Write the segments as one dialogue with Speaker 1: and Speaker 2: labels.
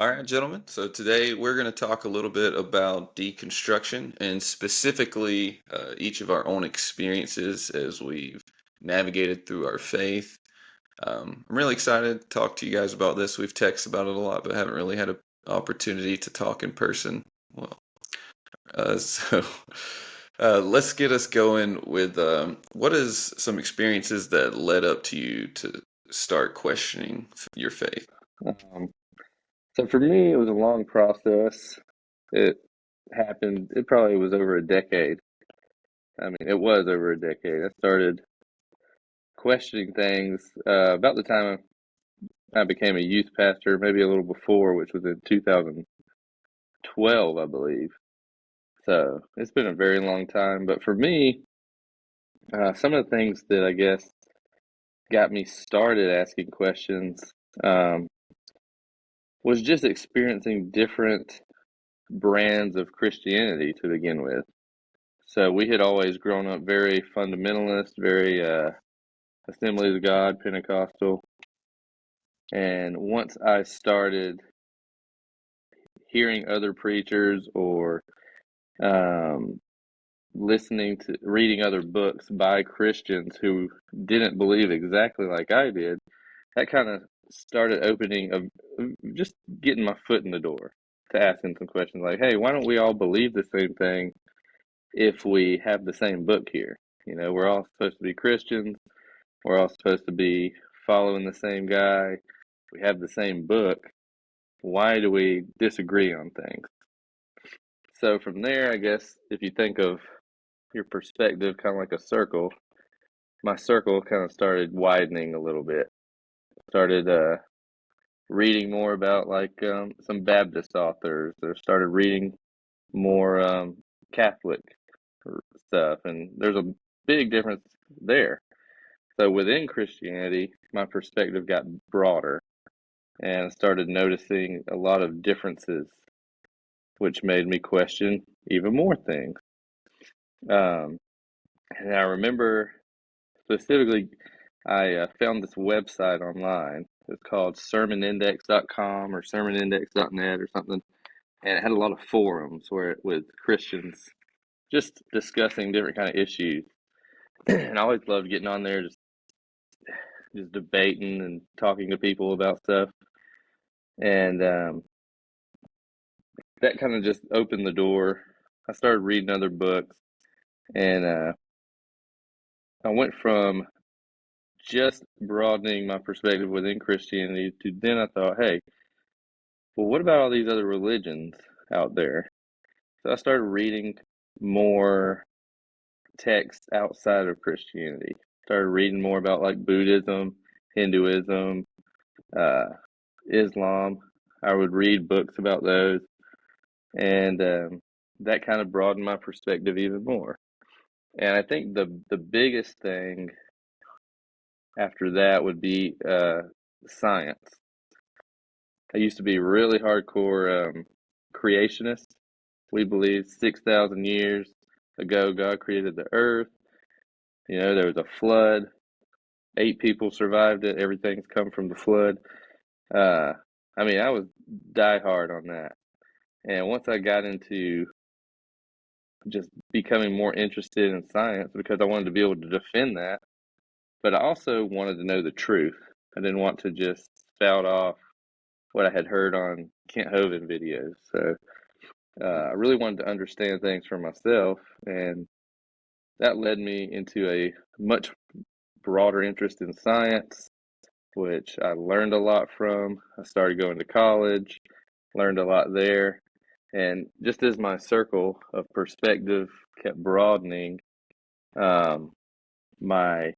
Speaker 1: All right, gentlemen. So today we're going to talk a little bit about deconstruction and specifically each of our own experiences as we've navigated through our faith. I'm really excited to talk to you guys about this. We've texted about it a lot, but haven't really had an opportunity to talk in person. Well, so let's get us going with what is some experiences that led up to you to start questioning your faith?
Speaker 2: Um, so for me, it was a long process. It happened, it probably was over a decade. I mean, it was over a decade. I started questioning things about the time I became a youth pastor, maybe a little before, which was in 2012, I believe. So it's been a very long time. But for me, some of the things that I guess got me started asking questions um, was just experiencing different brands of Christianity to begin with. So we had always grown up very fundamentalist, very Assemblies of God, Pentecostal. And once I started hearing other preachers or um, reading other books by Christians who didn't believe exactly like I did, that kind of started just getting my foot in the door to asking some questions like, hey, why don't we all believe the same thing if we have the same book here? You know, we're all supposed to be Christians. We're all supposed to be following the same guy. We have the same book. Why do we disagree on things? So from there, I guess if you think of your perspective kind of like a circle, my circle kind of started widening a little bit. Started reading more about some Baptist authors, or started reading more Catholic stuff, and there's a big difference there. So within Christianity, my perspective got broader and I started noticing a lot of differences, which made me question even more things. Um, and I remember specifically, I found this website online. It's called sermonindex.com or sermonindex.net or something. And it had a lot of forums with Christians just discussing different kind of issues. And I always loved getting on there, just debating and talking to people about stuff. And that kind of just opened the door. I started reading other books, and I went from just broadening my perspective within Christianity to then I thought, hey, well, what about all these other religions out there? So I started reading more texts outside of Christianity. Started reading more about like Buddhism, Hinduism, uh, Islam. I would read books about those, and that kind of broadened my perspective even more. And I think the biggest thing after that would be science. I used to be really hardcore creationist. We believe 6,000 years ago God created the earth. You know, there was a flood. 8 people survived it. Everything's come from the flood. Uh, I mean, I was die hard on that. And once I got into just becoming more interested in science because I wanted to be able to defend that, but I also wanted to know the truth. I didn't want to just spout off what I had heard on Kent Hovind videos. So I really wanted to understand things for myself, and that led me into a much broader interest in science, which I learned a lot from. I started going to college, learned a lot there, and just as my circle of perspective kept broadening, um, my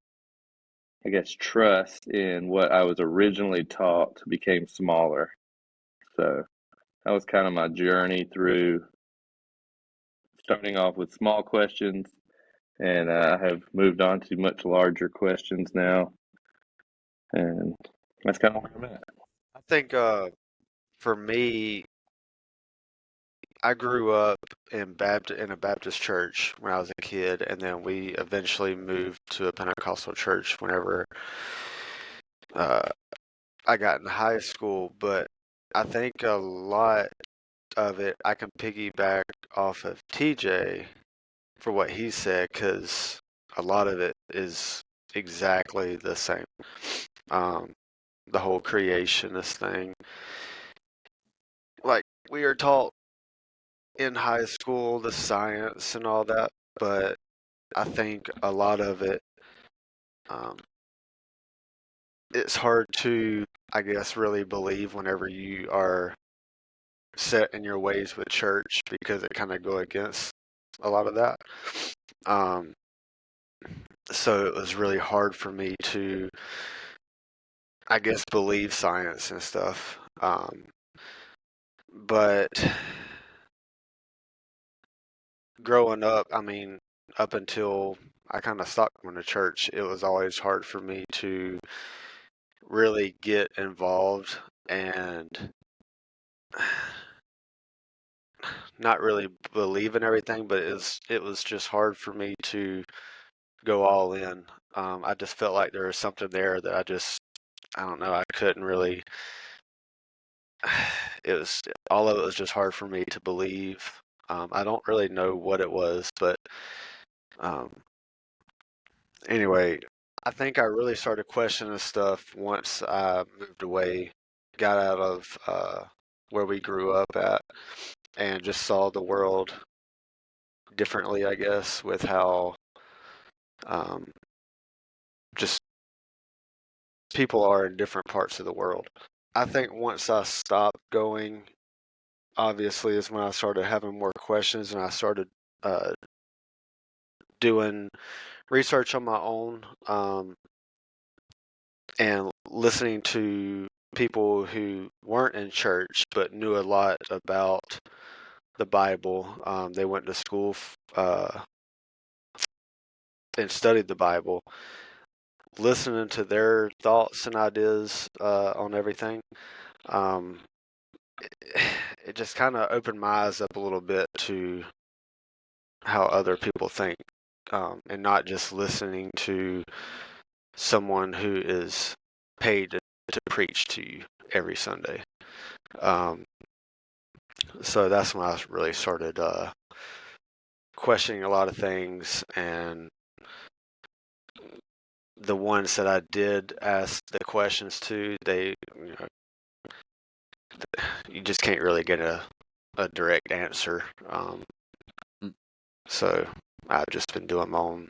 Speaker 2: I guess trust in what I was originally taught became smaller. So that was kind of my journey through starting off with small questions, and I have moved on to much larger questions now, and that's kind of where I'm at.
Speaker 3: I think for me, I grew up in a Baptist church when I was a kid, and then we eventually moved to a Pentecostal church whenever uh, I got in high school. But I think a lot of it I can piggyback off of TJ for what he said because a lot of it is exactly the same. Um, the whole creationist thing. Like we are taught in high school the science and all that, but I think a lot of it, um, it's hard to, I guess, really believe whenever you are set in your ways with church because it kind of go against a lot of that. Um, so it was really hard for me to, I guess, believe science and stuff. But growing up, I mean, up until I kind of stopped going to church, it was always hard for me to really get involved and not really believe in everything, but it was just hard for me to go all in. I just felt like there was something there that I don't know, I couldn't really. It was all of it was just hard for me to believe. I don't really know what it was, but um, anyway, I think I really started questioning stuff once I moved away, got out of where we grew up at, and just saw the world differently, I guess, with how um, just people are in different parts of the world. I think once I stopped going, obviously, is when I started having more questions and I started uh, doing research on my own and listening to people who weren't in church but knew a lot about the Bible. They went to school and studied the Bible, listening to their thoughts and ideas on everything. Um, it just kind of opened my eyes up a little bit to how other people think, and not just listening to someone who is paid to preach to you every Sunday. Um, so that's when I really started questioning a lot of things, and the ones that I did ask the questions to, you just can't really get a direct answer.
Speaker 1: Mm.
Speaker 3: So I've just been doing my own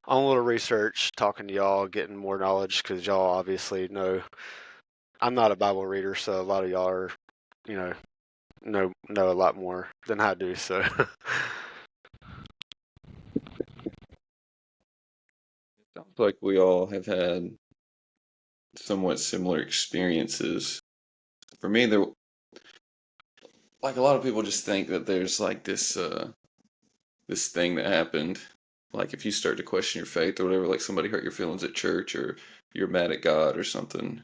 Speaker 3: little research, talking to y'all, getting more knowledge because y'all obviously know I'm not a Bible reader, so a lot of y'all are, you know a lot more than I do. So
Speaker 1: Sounds like we all have had somewhat similar experiences. For me, there, like a lot of people just think that there's like this thing that happened. Like if you start to question your faith or whatever, like somebody hurt your feelings at church or you're mad at God or something.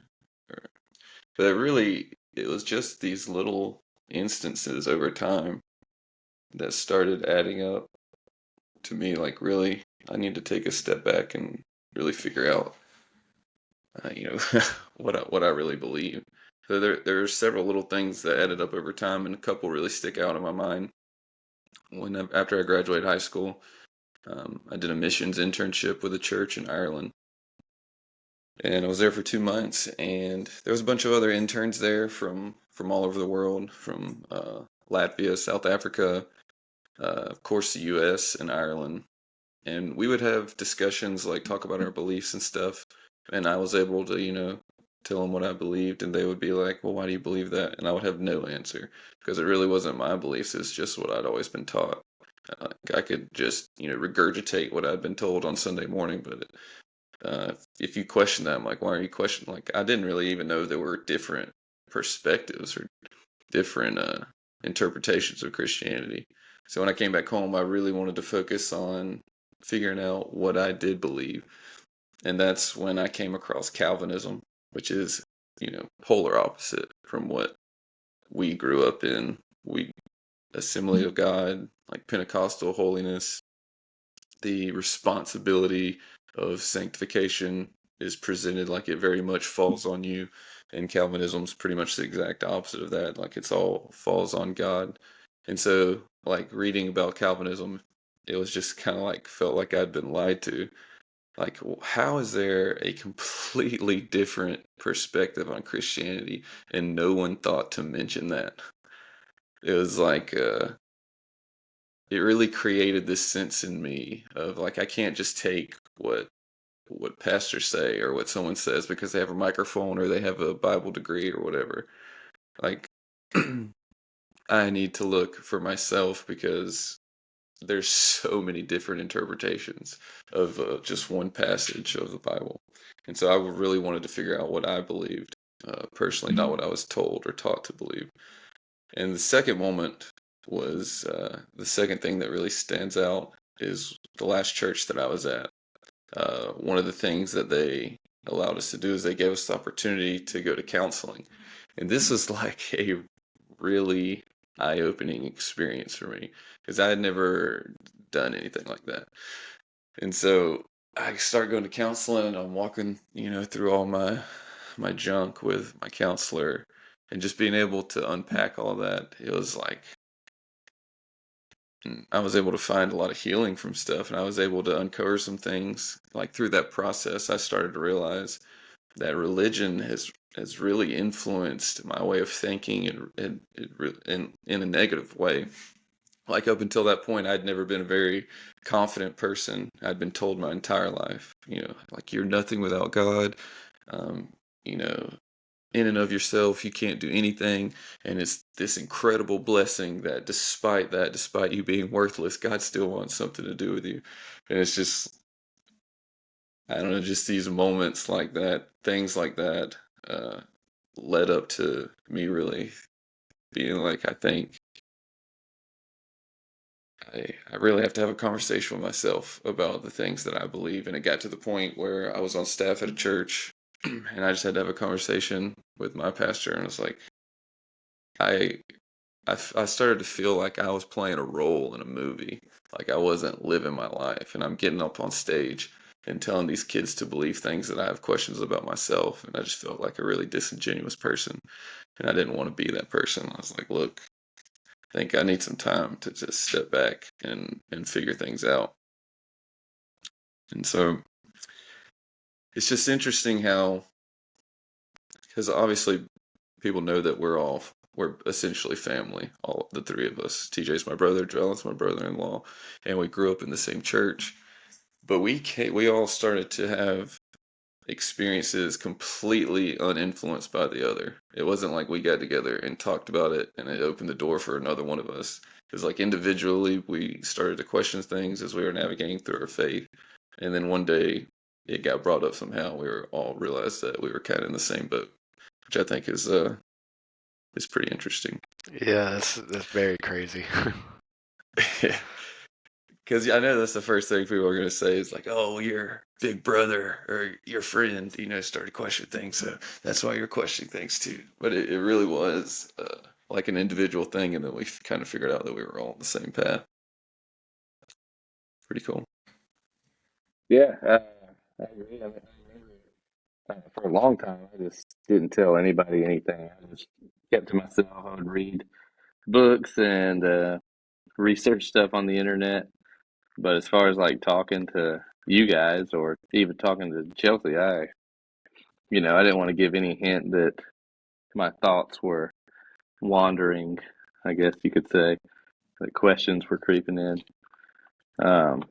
Speaker 1: But it was just these little instances over time that started adding up to me. Like really, I need to take a step back and really figure out, what I really believe. So there are several little things that added up over time, and a couple really stick out in my mind. After I graduated high school, I did a missions internship with a church in Ireland, and I was there for 2 months. And there was a bunch of other interns there from all over the world, from Latvia, South Africa, of course, the U.S. and Ireland. And we would have discussions, like talk about our beliefs and stuff. And I was able to, tell them what I believed, and they would be like, "Well, why do you believe that?" And I would have no answer because it really wasn't my beliefs; it's just what I'd always been taught. I could just, regurgitate what I'd been told on Sunday morning, but if you question that, I'm like, why are you questioning? Like, I didn't really even know there were different perspectives or different interpretations of Christianity. So when I came back home, I really wanted to focus on figuring out what I did believe. And that's when I came across Calvinism, which is, polar opposite from what we grew up in. We Assembly of God, like Pentecostal holiness, the responsibility of sanctification is presented like it very much falls on you. And Calvinism's pretty much the exact opposite of that. Like it's all falls on God. And so like reading about Calvinism, it was just kind of like felt like I'd been lied to. Like, how is there a completely different perspective on Christianity and no one thought to mention that? It was like, it really created this sense in me of like, I can't just take what pastors say or what someone says because they have a microphone or they have a Bible degree or whatever. Like, I need to look for myself because there's so many different interpretations of just one passage of the Bible. And so I really wanted to figure out what I believed personally, not what I was told or taught to believe. And the second moment was the second thing that really stands out is the last church that I was at. One of the things that they allowed us to do is they gave us the opportunity to go to counseling. And this was like a really eye-opening experience for me because I had never done anything like that. And so I start going to counseling. I'm walking, through all my junk with my counselor, and just being able to unpack all that. It was like I was able to find a lot of healing from stuff, and I was able to uncover some things. Like through that process, I started to realize that religion has really influenced my way of thinking and in a negative way. Like up until that point, I'd never been a very confident person. I'd been told my entire life, like you're nothing without God. Um, you know, in and of yourself, you can't do anything. And it's this incredible blessing that despite you being worthless, God still wants something to do with you. And it's just, I don't know, just these moments like that, things like that, uh, led up to me really being like, I think I really have to have a conversation with myself about the things that I believe. And it got to the point where I was on staff at a church and I just had to have a conversation with my pastor. And I was like, I, I started to feel like I was playing a role in a movie. Like I wasn't living my life. And I'm getting up on stage and telling these kids to believe things that I have questions about myself. And I just felt like a really disingenuous person. And I didn't want to be that person. I was like, look, I think I need some time to just step back and figure things out. And so it's just interesting how, because obviously people know that we're essentially family, all the three of us. TJ's my brother, Joel's my brother-in-law, and we grew up in the same church. But we all started to have experiences completely uninfluenced by the other. It wasn't like we got together and talked about it and it opened the door for another one of us. It was like individually we started to question things as we were navigating through our faith. And then one day it got brought up somehow. We were all realized that we were kind of in the same boat, which I think is pretty interesting.
Speaker 3: Yeah, that's very crazy.
Speaker 1: Because I know that's the first thing people are going to say is like, "Oh, your big brother or your friend, started questioning things, so that's why you're questioning things too." But it really was like an individual thing, and then we kind of figured out that we were all on the same path. Pretty cool.
Speaker 2: Yeah, I agree. I mean, I remember for a long time, I just didn't tell anybody anything. I just kept to myself. I would read books and research stuff on the internet. But as far as like talking to you guys or even talking to Chelsea, I didn't want to give any hint that my thoughts were wandering, I guess you could say. Like questions were creeping in. Um,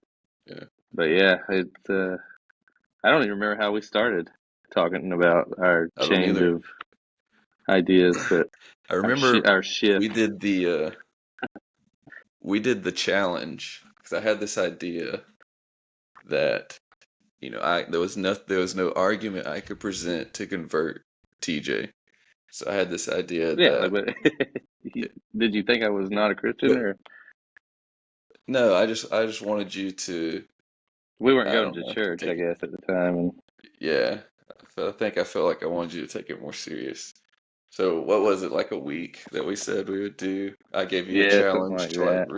Speaker 1: Yeah,
Speaker 2: but yeah, I don't even remember how we started talking about our
Speaker 1: I don't
Speaker 2: change
Speaker 1: either.
Speaker 2: of ideas, but
Speaker 1: I
Speaker 2: our
Speaker 1: remember
Speaker 2: our
Speaker 1: we
Speaker 2: shift.
Speaker 1: did the uh, we did the challenge because I had this idea that I there was no argument I could present to convert TJ. So I had this idea
Speaker 2: Yeah, like,
Speaker 1: that
Speaker 2: but did you think I was not a Christian,
Speaker 1: but
Speaker 2: or
Speaker 1: no, I just wanted you to,
Speaker 2: we weren't
Speaker 1: I
Speaker 2: going
Speaker 1: don't
Speaker 2: to
Speaker 1: know,
Speaker 2: church, I
Speaker 1: take it.
Speaker 2: guess, at the time? And
Speaker 1: Yeah, I think I felt like I wanted you to take it more serious. So what was it, like a week that we said we would do? I gave you a
Speaker 2: yeah, something
Speaker 1: challenge
Speaker 2: like
Speaker 1: to like
Speaker 2: that.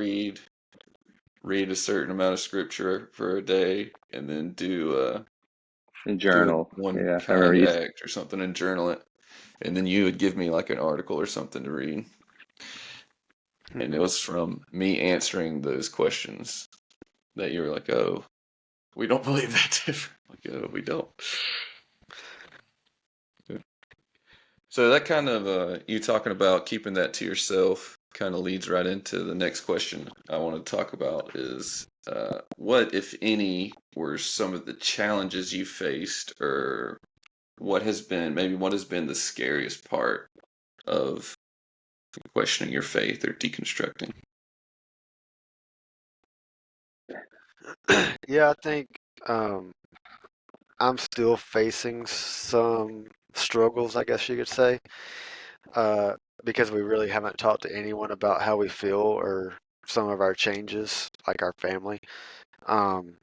Speaker 1: read a certain amount of scripture for a day, and then do
Speaker 2: And
Speaker 1: do a
Speaker 2: journal.
Speaker 1: one
Speaker 2: Yeah, I remember
Speaker 1: kind
Speaker 2: you.
Speaker 1: act or something and journal it. and then you would give me like an article or something to read, and it
Speaker 3: Hmm.
Speaker 1: was from me answering those questions that you were like, "Oh, we don't believe that different." Like, "Oh, we don't." So that kind of you talking about keeping that to yourself kind of leads right into the next question I want to talk about is what, if any, were some of the challenges you faced, or what has been the scariest part of questioning your faith or deconstructing?
Speaker 3: Yeah, I think um, I'm still facing some struggles, I guess you could say, uh, because we really haven't talked to anyone about how we feel or some of our changes, like our family. Um,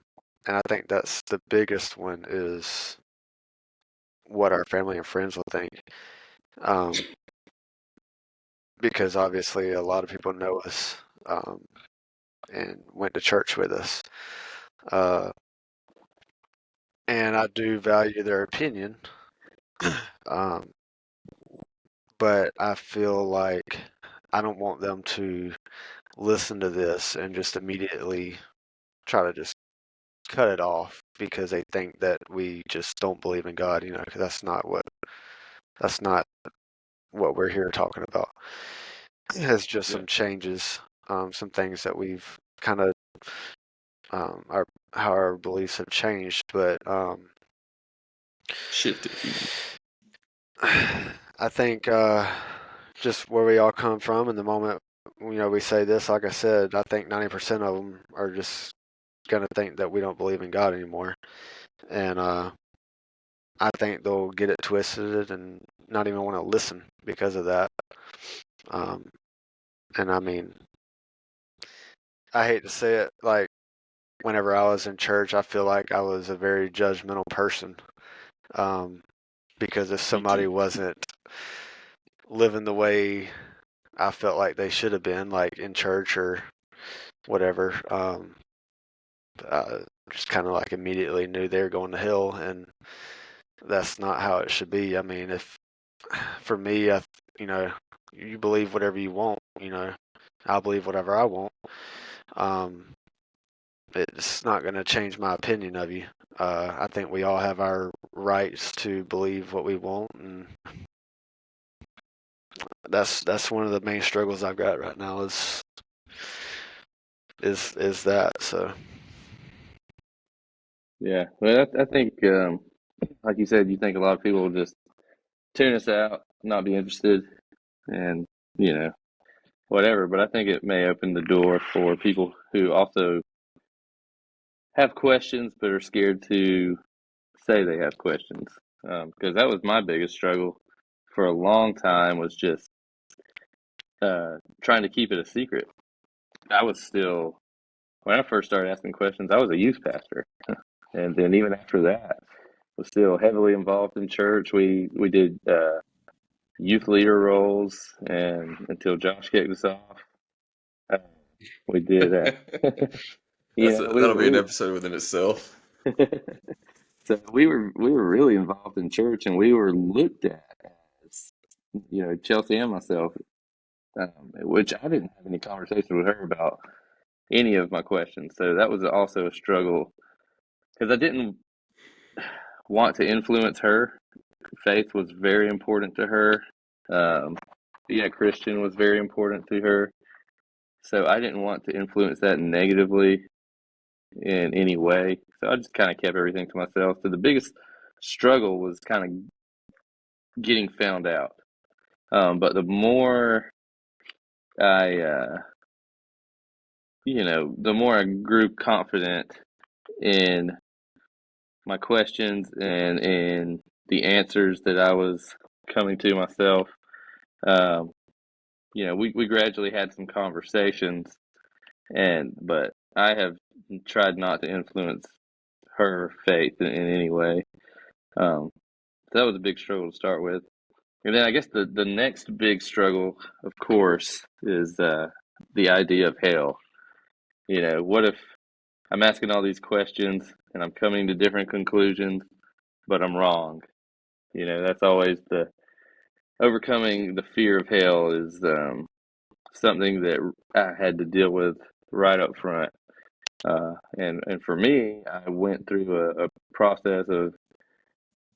Speaker 3: and I think that's the biggest one is what our family and friends will think. Um, because obviously a lot of people know us and went to church with us. Uh, and I do value their opinion, um, but I feel like I don't want them to listen to this and just immediately try to just cut it off because they think that we just don't believe in God, 'cause that's not what we're here talking about. It's just
Speaker 1: Yeah,
Speaker 3: some changes, some things that we've kind of our how our beliefs have changed, but
Speaker 1: shifted. You mean?
Speaker 3: I think just where we all come from and the moment we say this, like I said, I think 90% of them are just gonna think that we don't believe in God anymore, and I think they'll get it twisted and not even want to listen because of that. Um, and I mean, I hate to say it, like whenever I was in church, I feel like I was a very judgmental person. Um, because if
Speaker 1: Me too.
Speaker 3: somebody wasn't living the way I felt like they should have been, like in church or whatever, just kind of like immediately knew they were going to hell, and that's not how it should be. I mean, if for me, you know, you believe whatever you want, I'll believe whatever I want. Um, it's not going to change my opinion of you. I think we all have our rights to believe what we want, and that's one of the main struggles I've got right now is that. So
Speaker 2: Yeah, well, I think, like you said, you think a lot of people will just tune us out, not be interested, and you know, whatever. But I think it may open the door for people who also have questions but are scared to say they have questions. Because that was my biggest struggle for a long time was just trying to keep it a secret. I was still, when I first started asking questions, I was a youth pastor. And then even after that, was still heavily involved in church. We did youth leader roles, and until Josh kicked us off, uh, we did. We
Speaker 1: That'll be an
Speaker 2: we
Speaker 1: episode within itself.
Speaker 2: so we were really involved in church, and we were looked at as Chelsea and myself, which I didn't have any conversation with her about any of my questions. So that was also a struggle because I didn't want to influence her. Faith was very important to her. Being a Christian was very important to her. So I didn't want to influence that negatively in any way. So I just kind of kept everything to myself. So the biggest struggle was kind of getting found out. But the more I, the more I grew confident in my questions and in the answers that I was coming to myself, um, we gradually had some conversations, but I have tried not to influence her faith in any way. So that was a big struggle to start with. And then I guess the next big struggle, of course, is the idea of hell. What if I'm asking all these questions and I'm coming to different conclusions, but I'm wrong? That's always overcoming the fear of hell is something that I had to deal with right up front. And for me, I went through a process of,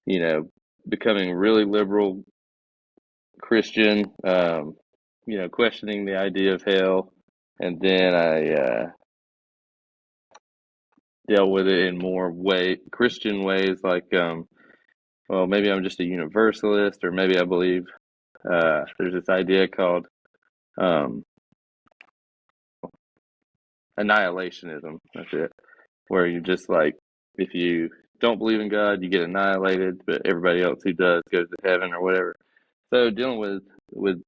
Speaker 2: you know, becoming really liberal Christian, questioning the idea of hell. And then I dealt with it in more Christian ways, like, well, maybe I'm just a universalist, or maybe I believe there's this idea called um, annihilationism. That's it, where you just like, if you don't believe in God, you get annihilated, but everybody else who does goes to heaven or whatever. So dealing with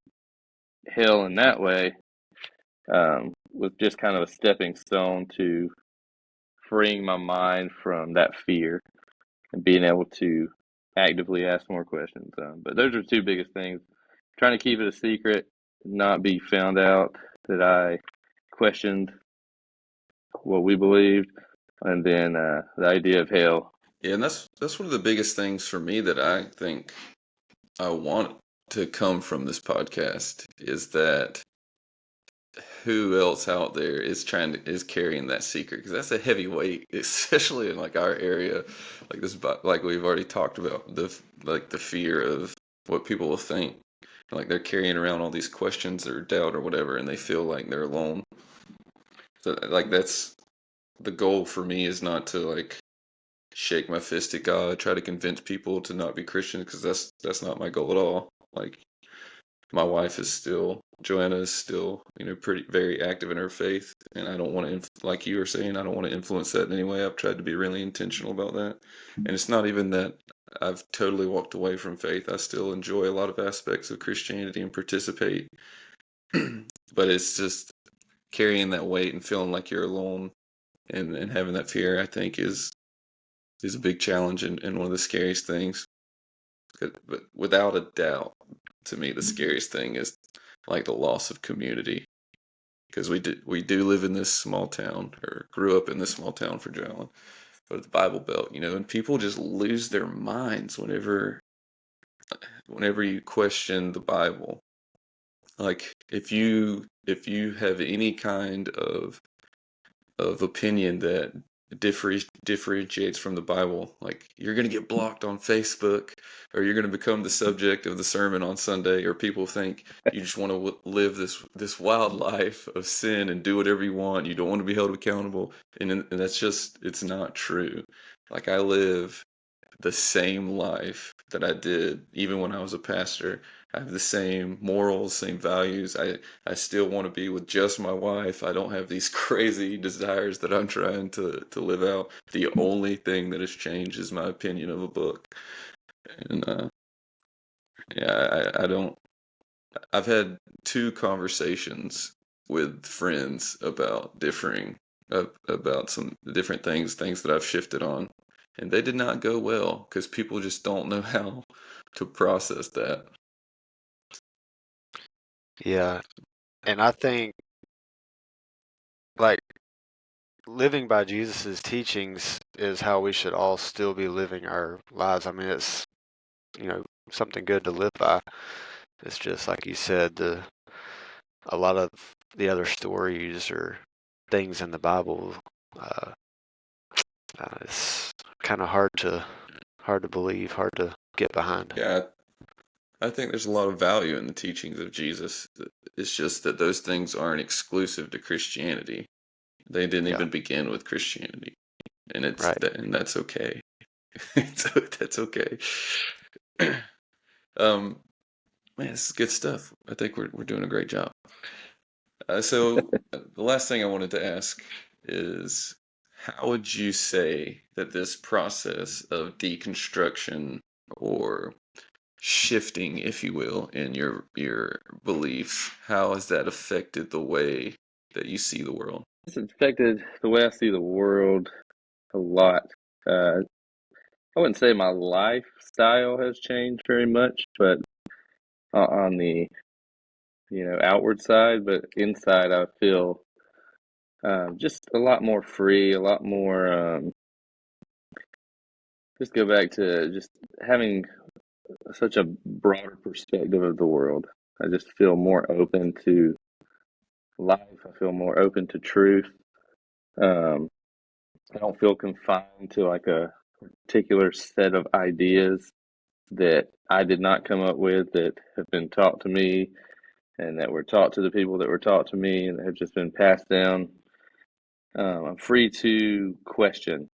Speaker 2: hell in that way was just kind of a stepping stone to freeing my mind from that fear and being able to actively ask more questions. But those are two biggest things: trying to keep it a secret, not be found out that I questioned what we believed, and then the idea of hell.
Speaker 1: Yeah, and that's one of the biggest things for me that I think I want to come from this podcast is that who else out there is carrying that secret, because that's a heavy weight, especially in like our area, like this, like we've already talked about, the fear of what people will think, like they're carrying around all these questions or doubt or whatever, and they feel like they're alone. So like that's the goal for me, is not to like shake my fist at God, try to convince people to not be Christian, because that's not my goal at all. Like my wife is still, Joanna is still, pretty very active in her faith, and I don't want to, like you were saying, I don't want to influence that in any way. I've tried to be really intentional about that, and it's not even that I've totally walked away from faith. I still enjoy a lot of aspects of Christianity and participate, but it's just carrying that weight and feeling like you're alone, and having that fear, I think, is a big challenge, and one of the scariest things. But without a doubt, to me, the scariest thing is like the loss of community, because we do live in this small town, or grew up in this small town for Jalen, but the Bible Belt, and people just lose their minds whenever you question the Bible. Like if you have any kind of opinion that differentiates from the Bible, like you're going to get blocked on Facebook, or you're going to become the subject of the sermon on Sunday, or people think you just want to live this wild life of sin and do whatever you want. You don't want to be held accountable, and that's just, it's not true. Like I live the same life that I did even when I was a pastor. I have the same morals, same values. I still want to be with just my wife. I don't have these crazy desires that I'm trying to live out. The only thing that has changed is my opinion of a book. And yeah, I don't. I've had two conversations with friends about differing, about some different things that I've shifted on, and they did not go well because people just don't know how to process that.
Speaker 3: Yeah, and I think like living by Jesus's teachings is how we should all still be living our lives. I mean, it's, something good to live by. It's just like you said, a lot of the other stories or things in the Bible, uh, it's kind of hard to believe, hard to get behind.
Speaker 1: Yeah, I think there's a lot of value in the teachings of Jesus. It's just that those things aren't exclusive to Christianity. They didn't
Speaker 3: Yeah,
Speaker 1: even begin with Christianity, and
Speaker 3: right.
Speaker 1: that's okay. That's okay. um, Man, this is good stuff. I think we're doing a great job. So the last thing I wanted to ask is, how would you say that this process of deconstruction, or shifting, if you will, in your beliefs, how has that affected the way that you see the world?
Speaker 2: It's affected the way I see the world a lot. I wouldn't say my lifestyle has changed very much, but on the outward side, but inside I feel just a lot more free, a lot more. Just go back to just having such a broader perspective of the world. I just feel more open to life. I feel more open to truth. Um, I don't feel confined to like a particular set of ideas that I did not come up with, that have been taught to me and that were taught to the people that were taught to me and that have just been passed down. I'm free to question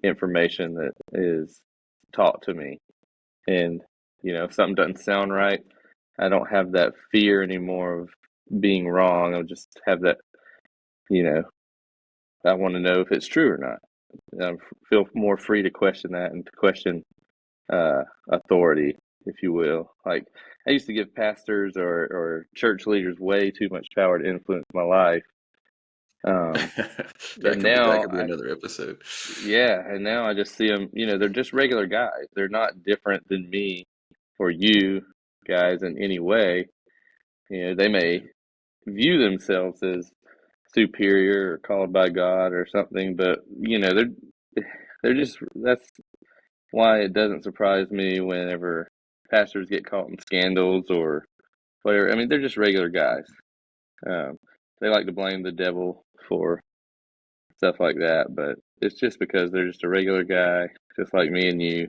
Speaker 2: information that is taught to me. And, if something doesn't sound right, I don't have that fear anymore of being wrong. I'll just have that, you know, I want to know if it's true or not. I feel more free to question that and to question authority, if you will. Like, I used to give pastors or church leaders way too much power to influence my life. Um,
Speaker 1: That
Speaker 2: and
Speaker 1: could be that
Speaker 2: now
Speaker 1: could be another episode.
Speaker 2: yeah, and now I just see them, they're just regular guys. They're not different than me or you guys in any way. They may view themselves as superior or called by God or something, but they're just that's why it doesn't surprise me whenever pastors get caught in scandals or whatever. I mean, they're just regular guys. Um, they like to blame the devil for stuff like that, but it's just because they're just a regular guy, just like me and you,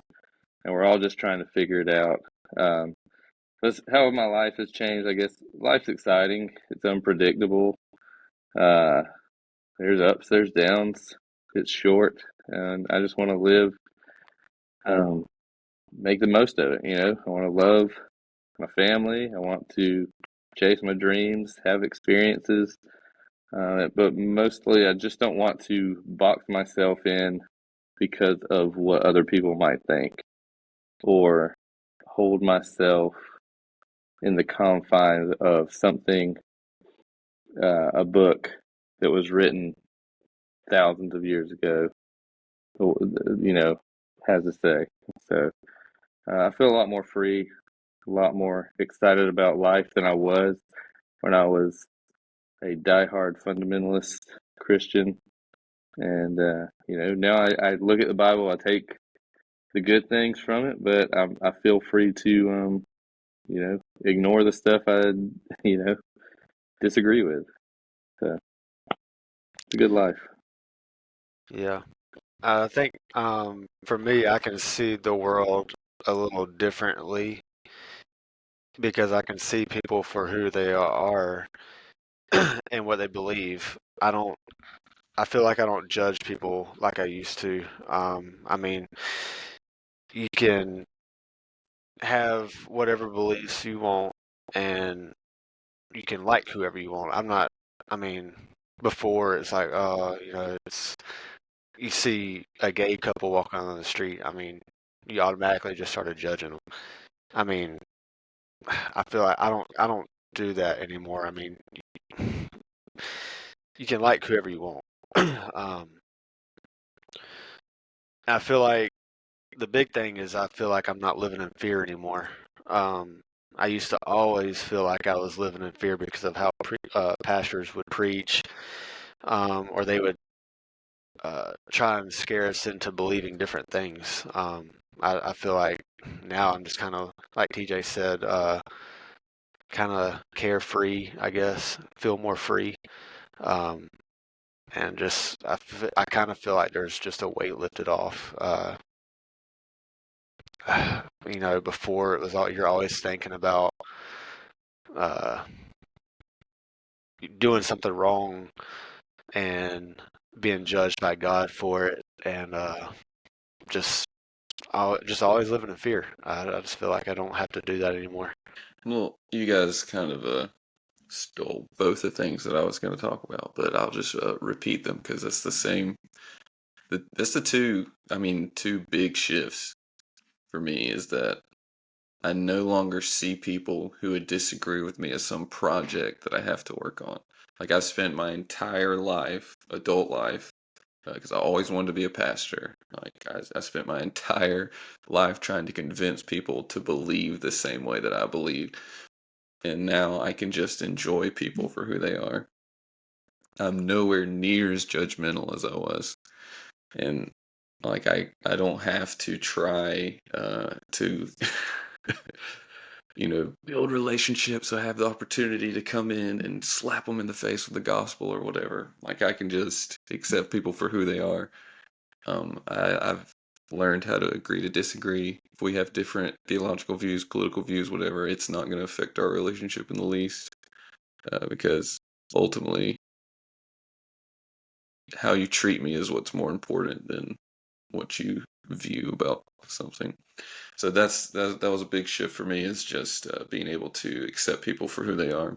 Speaker 2: and we're all just trying to figure it out. That's how my life has changed. I guess life's exciting. It's unpredictable. Uh, there's ups, there's downs. It's short, and I just want to live, um, make the most of it. I want to love my family. I want to chase my dreams, have experiences, but mostly I just don't want to box myself in because of what other people might think, or hold myself in the confines of something, a book that was written thousands of years ago, you know, has to say. So I feel a lot more free, a lot more excited about life than I was when I was a diehard fundamentalist Christian. And, now I look at the Bible, I take the good things from it, but I feel free to, ignore the stuff I, you know, disagree with. So it's a good life.
Speaker 3: Yeah. I think for me, I can see the world a little differently because I can see people for who they are and what they believe. I feel like I don't judge people like I used to. I mean, you can have whatever beliefs you want and you can like whoever you want. I mean, before it's like, you see a gay couple walking on the street. I mean, you automatically just started judging them. I mean, I feel like I don't do that anymore. I mean, you can like whoever you want. um, I feel like the big thing is I feel like I'm not living in fear anymore. Um, I used to always feel like I was living in fear because of how pastors would preach, or they would try and scare us into believing different things. I feel like now I'm just kind of, like TJ said, kind of carefree, I guess, feel more free. Um, and just, I kind of feel like there's just a weight lifted off. Before it was all, you're always thinking about uh, doing something wrong and being judged by God for it, and just just always living in fear. I just feel like I don't have to do that anymore.
Speaker 1: Well, you guys kind of stole both the things that I was going to talk about, but I'll just repeat them because it's the same. That's the two big shifts for me is that I no longer see people who would disagree with me as some project that I have to work on. Like I spent my entire life, adult life, because I always wanted to be a pastor. Like I spent my entire life trying to convince people to believe the same way that I believed, and now I can just enjoy people for who they are. I'm nowhere near as judgmental as I was, and Like I don't have to try to build relationships. I have the opportunity to come in and slap them in the face with the gospel or whatever. Like I can just accept people for who they are. I've learned how to agree to disagree. If we have different theological views, political views, whatever, it's not going to affect our relationship in the least, because ultimately, how you treat me is what's more important than what you view about something. So that was a big shift for me, is just being able to accept people for who they are.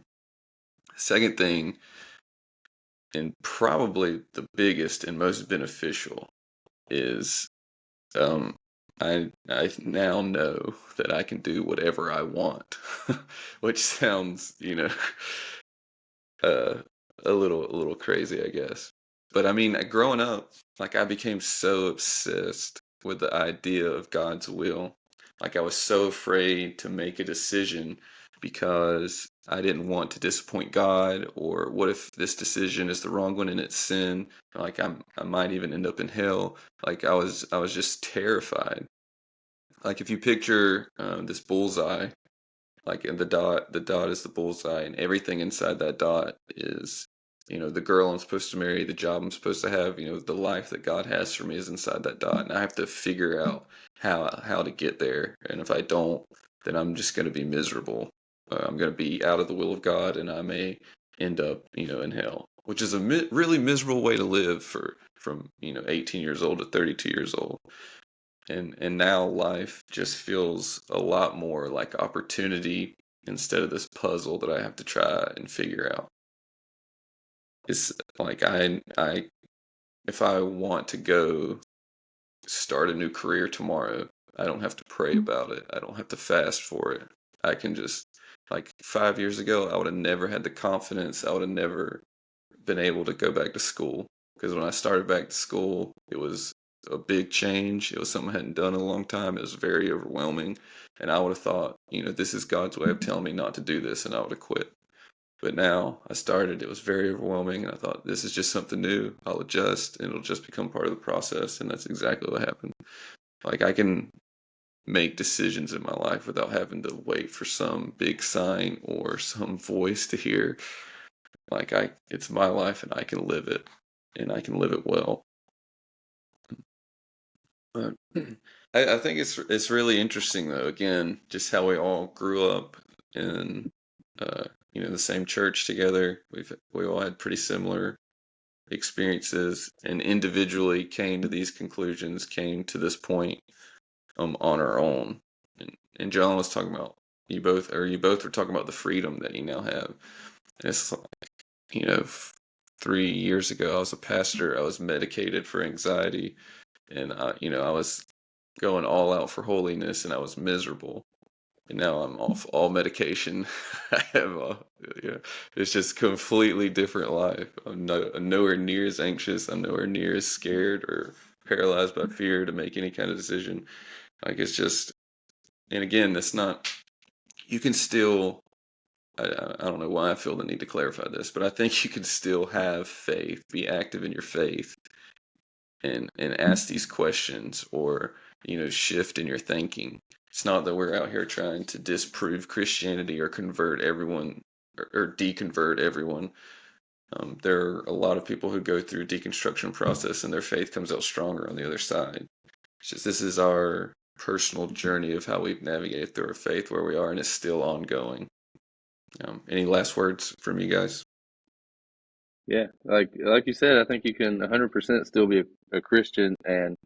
Speaker 1: Second thing, and probably the biggest and most beneficial, is um, I now know that I can do whatever I want, which sounds, uh, a little crazy, I guess. But I mean, growing up, like I became so obsessed with the idea of God's will. Like I was so afraid to make a decision because I didn't want to disappoint God, or what if this decision is the wrong one and it's sin? Like I might even end up in hell. Like I was just terrified. Like if you picture this bullseye, like in the dot is the bullseye, and everything inside that dot is, the girl I'm supposed to marry, the job I'm supposed to have, the life that God has for me is inside that dot, and I have to figure out how to get there. And if I don't, then I'm just going to be miserable. I'm going to be out of the will of God, and I may end up, in hell, which is a really miserable way to live from 18 years old to 32 years old. And now life just feels a lot more like opportunity instead of this puzzle that I have to try and figure out. It's like I if I want to go start a new career tomorrow, I don't have to pray about it. I don't have to fast for it. I can just, like 5 years ago, I would have never had the confidence. I would have never been able to go back to school, because when I started back to school, it was a big change. It was something I hadn't done in a long time. It was very overwhelming, and I would have thought, this is God's way of telling me not to do this, and I would have quit. But now I started, it was very overwhelming, and I thought, this is just something new. I'll adjust, and it'll just become part of the process, and that's exactly what happened. Like I can make decisions in my life without having to wait for some big sign or some voice to hear. Like it's my life, and I can live it, and I can live it well. But I think it's really interesting, though. Again, just how we all grew up in uh, the same church together. We all had pretty similar experiences, and individually came to these conclusions, came to this point on our own. And John was talking about, you both were talking about the freedom that you now have. And it's like, 3 years ago, I was a pastor. I was medicated for anxiety, and I was going all out for holiness, and I was miserable. And now I'm off all medication. I have, it's just completely different life. I'm nowhere near as anxious. I'm nowhere near as scared or paralyzed by fear to make any kind of decision. Like it's just, and again, that's not. You can still. I don't know why I feel the need to clarify this, but I think you can still have faith, be active in your faith, and ask these questions, or shift in your thinking. It's not that we're out here trying to disprove Christianity or convert everyone, or deconvert everyone. There are a lot of people who go through a deconstruction process, and their faith comes out stronger on the other side. It's just, this is our personal journey of how we've navigated through our faith, where we are, and it's still ongoing. Any last words from you guys?
Speaker 2: Yeah, like you said, I think you can 100% still be a Christian and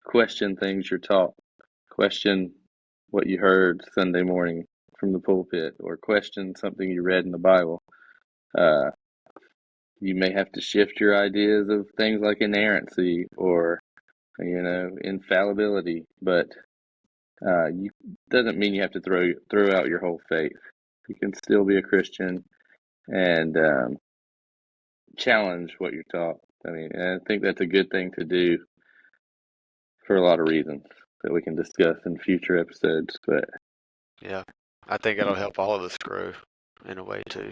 Speaker 2: question things you're taught. Question what you heard Sunday morning from the pulpit, or question something you read in the Bible. Uh, you may have to shift your ideas of things like inerrancy or infallibility, but you doesn't mean you have to throw out your whole faith. You can still be a Christian and challenge what you're taught. I mean, and I think that's a good thing to do for a lot of reasons that we can discuss in future episodes. But
Speaker 3: Yeah, I think it'll help all of us grow in a way too.